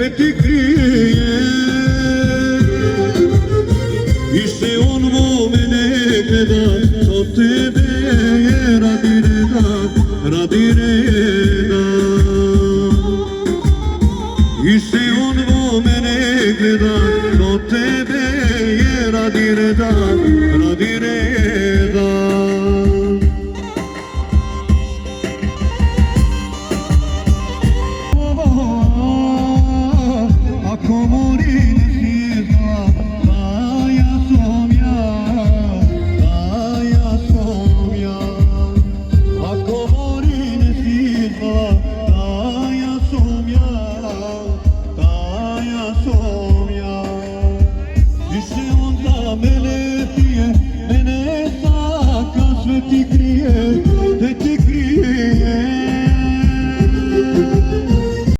ti krije i se on mene gleda, to tebe je radi reda, radi reda. I se on mene gleda, to tebe je radi reda, radi reda. Ako morim